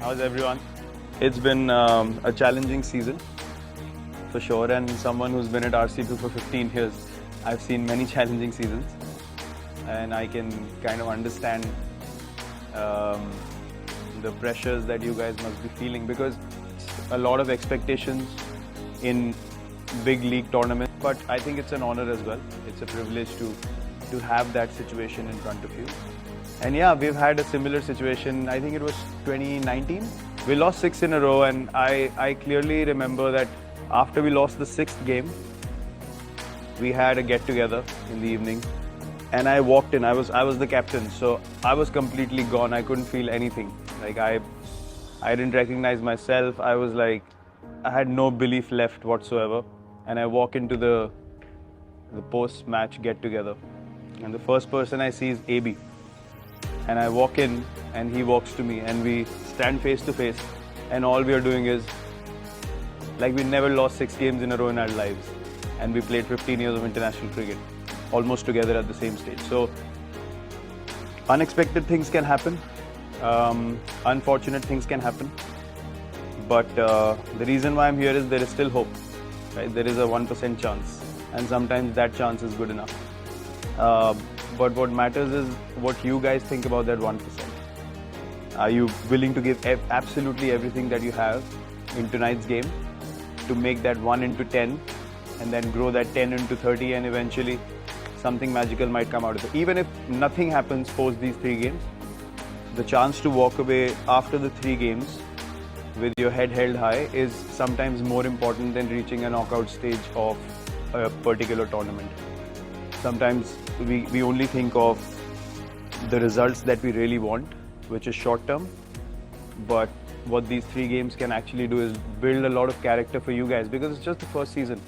How's everyone? It's been a challenging season for sure, and someone who's been at RCB for 15 years, I've seen many challenging seasons, and I can kind of understand the pressures that you guys must be feeling, because a lot of expectations in big league tournaments. But I think it's an honor as well. It's a privilege to have that situation in front of you. And yeah, we've had a similar situation. I think it was 2019. We lost 6 in a row, and I clearly remember that after we lost the 6th game, we had a get-together in the evening, and I walked in. I was the captain, so I was completely gone. I couldn't feel anything. Like I didn't recognize myself. I was like, I had no belief left whatsoever. And I walk into the post-match get-together, and the first person I see is AB. And I walk in, and he walks to me, and we stand face to face, and all we are doing is, like, we never lost 6 games in a row in our lives, and we played 15 years of international cricket, almost together at the same stage. So, unexpected things can happen, unfortunate things can happen, but the reason why I'm here is there is still hope, right? There is a 1% chance, and sometimes that chance is good enough. But what matters is what you guys think about that 1%. Are you willing to give absolutely everything that you have in tonight's game to make that 1 into 10 and then grow that 10 into 30, and eventually something magical might come out of it? Even if nothing happens post these 3 games, the chance to walk away after the 3 games with your head held high is sometimes more important than reaching a knockout stage of a particular tournament. Sometimes we only think of the results that we really want, which is short term, but what these 3 games can actually do is build a lot of character for you guys, because it's just the first season.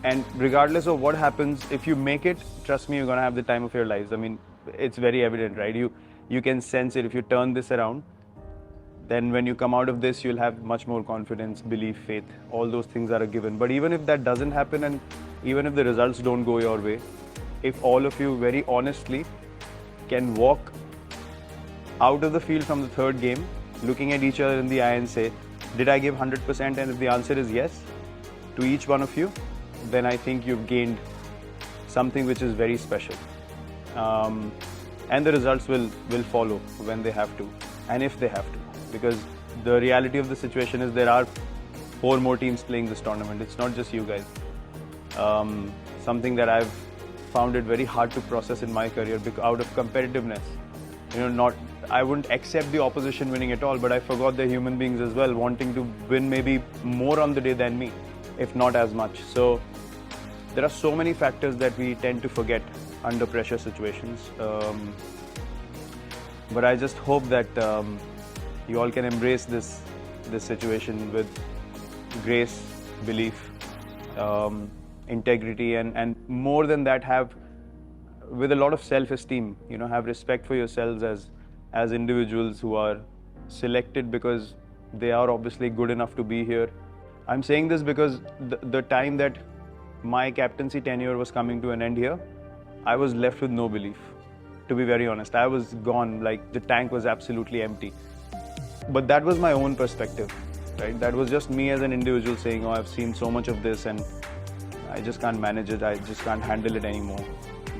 And regardless of what happens, if you make it, trust me, you're going to have the time of your lives. I mean, it's very evident, right? You can sense it. If you turn this around, then when you come out of this, you'll have much more confidence, belief, faith. All those things are a given. But even if that doesn't happen, and even if the results don't go your way, if all of you very honestly can walk out of the field from the 3rd game, looking at each other in the eye and say, did I give 100%? And if the answer is yes to each one of you, then I think you've gained something which is very special. And the results will follow when they have to, and if they have to. Because the reality of the situation is there are 4 more teams playing this tournament. It's not just you guys. Something that I've found it very hard to process in my career out of competitiveness. I wouldn't accept the opposition winning at all, but I forgot they're human beings as well, wanting to win maybe more on the day than me, if not as much. So there are so many factors that we tend to forget under pressure situations. But I just hope that you all can embrace this situation with grace, belief, integrity, and more than that, have with a lot of self-esteem. Have respect for yourselves as individuals who are selected because they are obviously good enough to be here. I'm saying this because the time that my captaincy tenure was coming to an end here, I was left with no belief. To be very honest, I was gone. Like, the tank was absolutely empty. But that was my own perspective, right? That was just me as an individual saying, oh, I've seen so much of this and I just can't manage it. I just can't handle it anymore.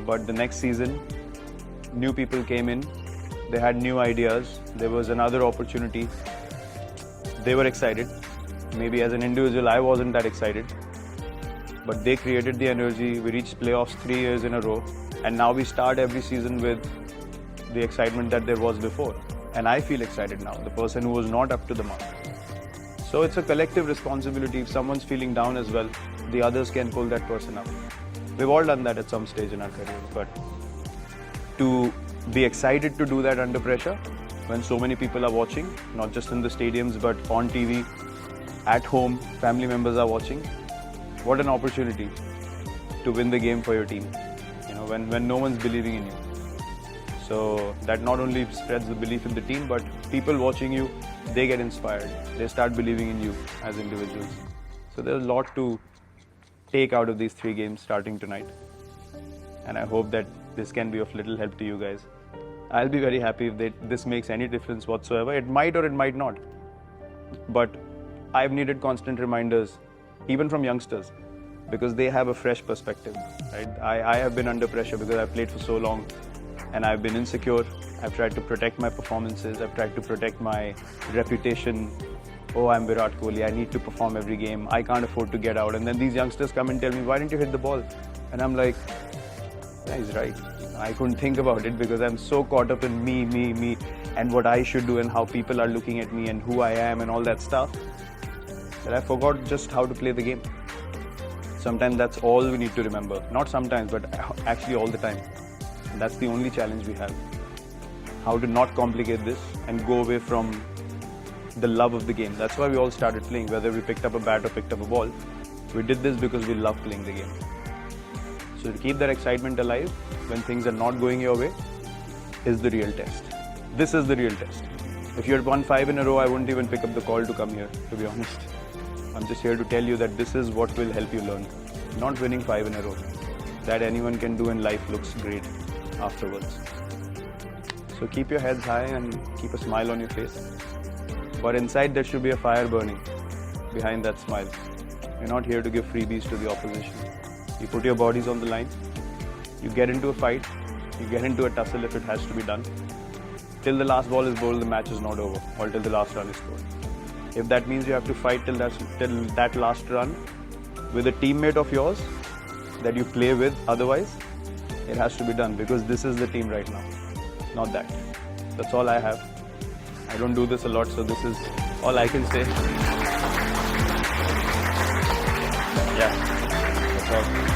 But the next season, new people came in. They had new ideas. There was another opportunity. They were excited. Maybe as an individual, I wasn't that excited. But they created the energy. We reached playoffs 3 years in a row. And now we start every season with the excitement that there was before. And I feel excited now, the person who was not up to the mark. So it's a collective responsibility. If someone's feeling down as well, the others can pull that person up. We've all done that at some stage in our career. But to be excited to do that under pressure, when so many people are watching, not just in the stadiums, but on TV, at home, family members are watching, what an opportunity to win the game for your team. When no one's believing in you. So that not only spreads the belief in the team, but people watching you, they get inspired. They start believing in you as individuals. So there's a lot to take out of these 3 games starting tonight. And I hope that this can be of little help to you guys. I'll be very happy if this makes any difference whatsoever. It might or it might not. But I've needed constant reminders, even from youngsters, because they have a fresh perspective, right? I have been under pressure because I've played for so long and I've been insecure. I've tried to protect my performances. I've tried to protect my reputation. Oh, I'm Virat Kohli. I need to perform every game. I can't afford to get out. And then these youngsters come and tell me, why didn't you hit the ball? And I'm like, yeah, he's right. I couldn't think about it because I'm so caught up in me, and what I should do and how people are looking at me and who I am and all that stuff, that I forgot just how to play the game. Sometimes that's all we need to remember. Not sometimes, but actually all the time. And that's the only challenge we have. How to not complicate this and go away from the love of the game. That's why we all started playing, whether we picked up a bat or picked up a ball. We did this because we love playing the game. So to keep that excitement alive when things are not going your way is the real test. This is the real test. If you had won 5 in a row, I wouldn't even pick up the call to come here, to be honest. I'm just here to tell you that this is what will help you learn. Not winning 5 in a row. That anyone can do in life looks great afterwards. So keep your heads high and keep a smile on your face. But inside there should be a fire burning behind that smile. You're not here to give freebies to the opposition. You put your bodies on the line. You get into a fight. You get into a tussle if it has to be done. Till the last ball is bowled, the match is not over, or till the last run is scored. If that means you have to fight till that last run with a teammate of yours that you play with, otherwise, it has to be done because this is the team right now, not that. That's all I have. I don't do this a lot, so this is all I can say. Yeah, that's all.